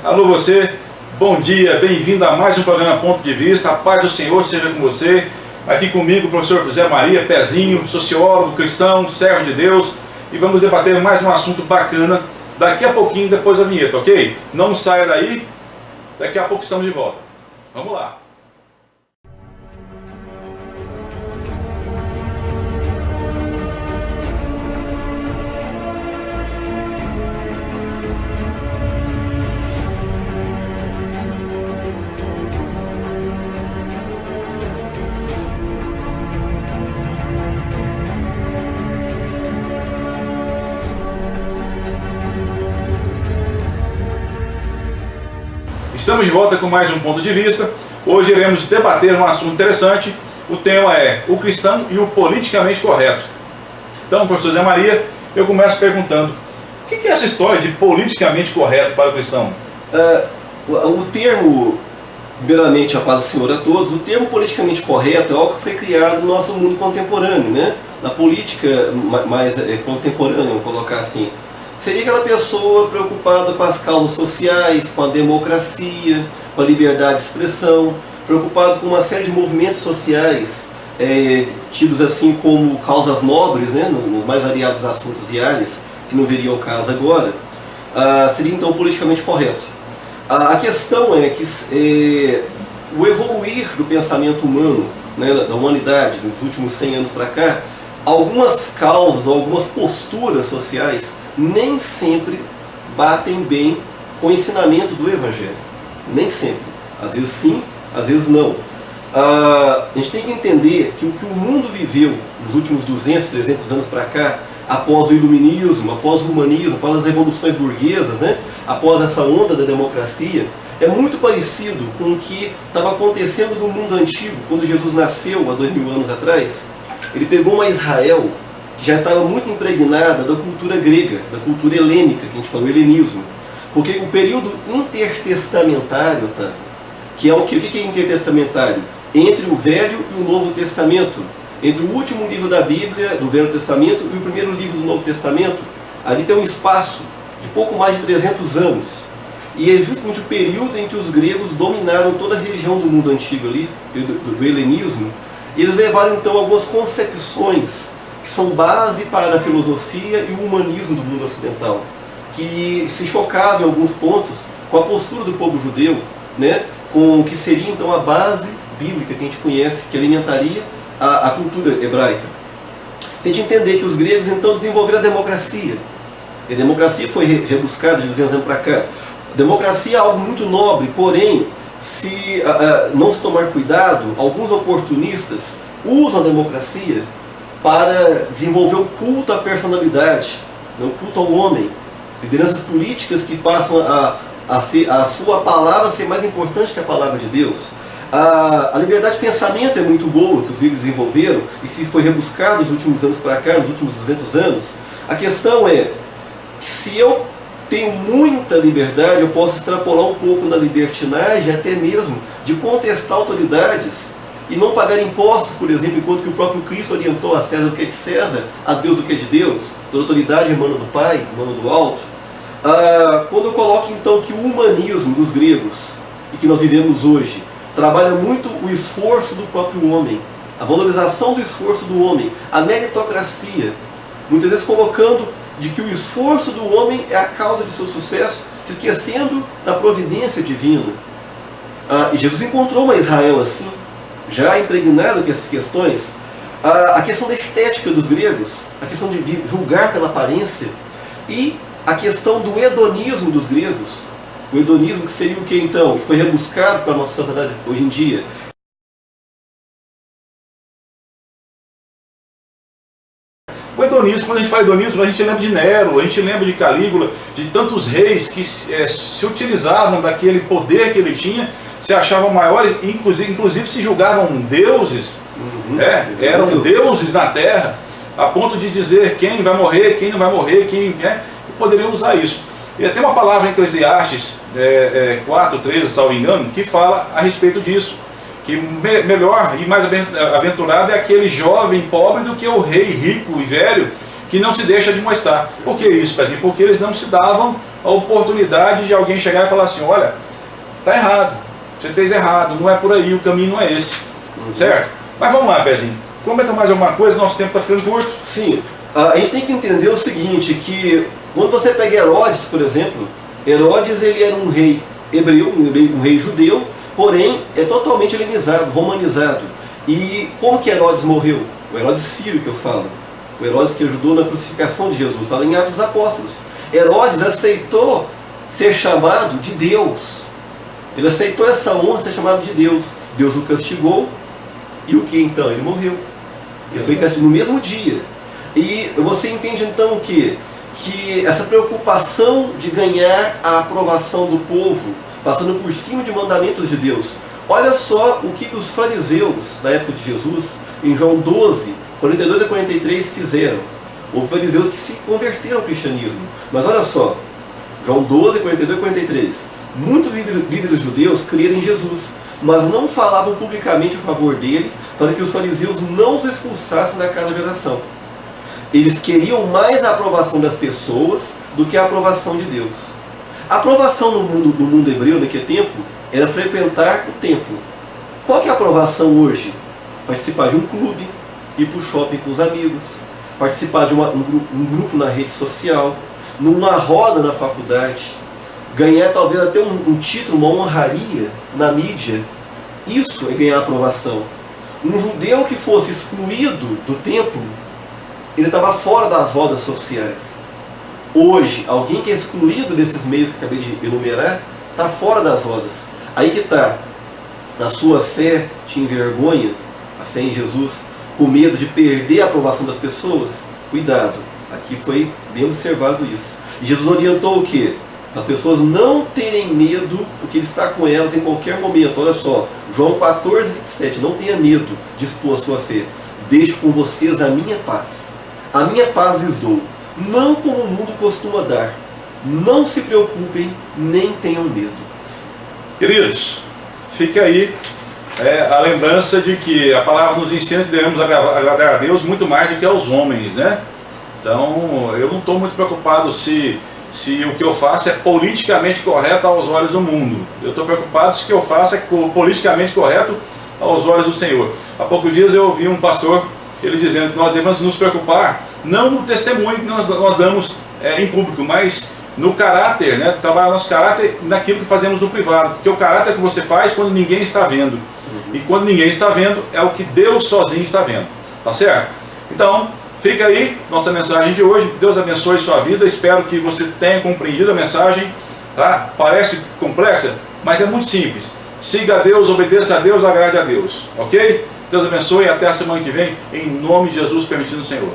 Alô você, bom dia, bem-vindo a mais um programa Ponto de Vista. A paz do Senhor seja com você. Aqui comigo o professor José Maria Pezinho, sociólogo, cristão, servo de Deus. E vamos debater mais um assunto bacana daqui a pouquinho, depois da vinheta, ok? Não saia daí, daqui a pouco estamos de volta. Vamos lá. Estamos de volta com mais um Ponto de Vista. Hoje iremos debater um assunto interessante. O tema é o cristão e o politicamente correto. Então, professor Zé Maria, eu começo perguntando, o que é essa história de politicamente correto para o cristão? O termo, primeiramente, a paz do Senhor a todos, o termo politicamente correto é algo que foi criado no nosso mundo contemporâneo, né? Na política mais contemporânea, vamos colocar assim. Seria aquela pessoa preocupada com as causas sociais, com a democracia, com a liberdade de expressão, preocupado com uma série de movimentos sociais tidos assim como causas nobres, né, nos mais variados assuntos e áreas, que não viria ao caso agora, seria então politicamente correto. A questão é que o evoluir do pensamento humano, né, da humanidade, nos últimos 100 anos para cá, algumas causas, algumas posturas sociais nem sempre batem bem com o ensinamento do Evangelho. Nem sempre. Às vezes sim, às vezes não. A gente tem que entender que o que o mundo viveu nos últimos 200, 300 anos para cá, após o iluminismo, após o humanismo, após as revoluções burguesas, né, após essa onda da democracia, é muito parecido com o que estava acontecendo no mundo antigo, quando Jesus nasceu há 2000 anos atrás. Ele pegou uma Israel que já estava muito impregnada da cultura grega, da cultura helênica, que a gente falou, helenismo. Porque o período intertestamentário, que é o que é intertestamentário? Entre o Velho e o Novo Testamento, entre o último livro da Bíblia, do Velho Testamento, e o primeiro livro do Novo Testamento, ali tem um espaço de pouco mais de 300 anos. E é justamente o período em que os gregos dominaram toda a região do mundo antigo ali, do helenismo, e eles levaram então algumas concepções que são base para a filosofia e o humanismo do mundo ocidental, que se chocavam em alguns pontos com a postura do povo judeu, né, com o que seria então a base bíblica que a gente conhece, que alimentaria a cultura hebraica. Se a gente entender que os gregos então desenvolveram a democracia, e a democracia foi rebuscada de 200 anos para cá. A democracia é algo muito nobre, porém, se não se tomar cuidado, alguns oportunistas usam a democracia para desenvolver o culto à personalidade, o culto ao homem, lideranças políticas que passam a sua palavra ser mais importante que a palavra de Deus. A liberdade de pensamento é muito boa, que os gregos desenvolveram, e se foi rebuscado nos últimos anos para cá, nos últimos 200 anos. A questão é que se eu tenho muita liberdade, eu posso extrapolar um pouco na libertinagem, até mesmo de contestar autoridades e não pagar impostos, por exemplo, enquanto que o próprio Cristo orientou a César o que é de César, a Deus o que é de Deus. Toda autoridade é mano do Pai, mano do alto. Quando eu coloco então que o humanismo dos gregos, e que nós vivemos hoje, trabalha muito o esforço do próprio homem, a valorização do esforço do homem, a meritocracia, muitas vezes colocando de que o esforço do homem é a causa de seu sucesso, se esquecendo da providência divina. E Jesus encontrou uma Israel assim, já impregnado com essas questões. A questão da estética dos gregos, a questão de julgar pela aparência, e a questão do hedonismo dos gregos. O hedonismo que seria o que então? Que foi rebuscado para a nossa sociedade hoje em dia. O hedonismo, quando a gente fala hedonismo, a gente lembra de Nero, a gente lembra de Calígula, de tantos reis que se utilizavam daquele poder que ele tinha, se achavam maiores, inclusive se julgavam deuses, eram deuses na terra, a ponto de dizer quem vai morrer, quem não vai morrer, poderiam usar isso. E tem uma palavra em Eclesiastes 4:13, salvo engano, que fala a respeito disso, que melhor e mais aventurado é aquele jovem pobre do que o rei rico e velho que não se deixa de mostrar. Por que isso, Pezinho? Porque eles não se davam a oportunidade de alguém chegar e falar assim, olha, está errado, você fez errado, não é por aí, o caminho não é esse, certo? Mas vamos lá, Pezinho, comenta mais alguma coisa, nosso tempo está ficando curto. Sim, a gente tem que entender o seguinte, que quando você pega Herodes, por exemplo, Herodes ele era um rei hebreu, um rei judeu, porém é totalmente helenizado, romanizado. E como que Herodes morreu? O Herodes Sírio que eu falo, o Herodes que ajudou na crucificação de Jesus, está em Atos dos Apóstolos. Herodes aceitou ser chamado de Deus. Ele aceitou essa honra, ser chamado de Deus. Deus o castigou, e o que então? Ele morreu. Ele foi castigado no mesmo dia. E você entende então o quê? Que essa preocupação de ganhar a aprovação do povo, passando por cima de mandamentos de Deus. Olha só o que os fariseus da época de Jesus, em João 12, 42 a 43, fizeram. Houve fariseus que se converteram ao cristianismo. Mas olha só, João 12, 42 a 43. Muitos líderes judeus creram em Jesus, mas não falavam publicamente a favor dele, para que os fariseus não os expulsassem da casa de oração. Eles queriam mais a aprovação das pessoas do que a aprovação de Deus. A aprovação no mundo hebreu naquele tempo era frequentar o templo. Qual que é a aprovação hoje? Participar de um clube, ir para o shopping com os amigos, participar de um grupo na rede social, numa roda na faculdade, ganhar talvez até um título, uma honraria na mídia. Isso é ganhar aprovação. Um judeu que fosse excluído do templo, ele estava fora das rodas sociais. Hoje, alguém que é excluído desses meios que acabei de enumerar, está fora das rodas. Aí que está. A sua fé te envergonha, a fé em Jesus, com medo de perder a aprovação das pessoas? Cuidado, aqui foi bem observado isso. E Jesus orientou o quê? As pessoas não terem medo, porque Ele está com elas em qualquer momento. Olha só, João 14, 27, não tenha medo de expor a sua fé. Deixo com vocês a minha paz. A minha paz lhes dou, não como o mundo costuma dar. Não se preocupem, nem tenham medo. Queridos, fica aí a lembrança de que a palavra nos ensina que devemos agradar a Deus muito mais do que aos homens, né? Então, eu não estou muito preocupado se o que eu faço é politicamente correto aos olhos do mundo. Eu estou preocupado se o que eu faço é politicamente correto aos olhos do Senhor. Há poucos dias eu ouvi um pastor, ele dizendo que nós devemos nos preocupar, não no testemunho que nós damos em público, mas no caráter, né? Trabalhar nosso caráter naquilo que fazemos no privado. Porque o caráter que você faz quando ninguém está vendo. E quando ninguém está vendo, é o que Deus sozinho está vendo. Tá certo? Então, fica aí nossa mensagem de hoje. Deus abençoe sua vida. Espero que você tenha compreendido a mensagem. Tá? Parece complexa, mas é muito simples. Siga a Deus, obedeça a Deus, agrade a Deus. Ok? Deus abençoe e até a semana que vem. Em nome de Jesus, permitindo o Senhor.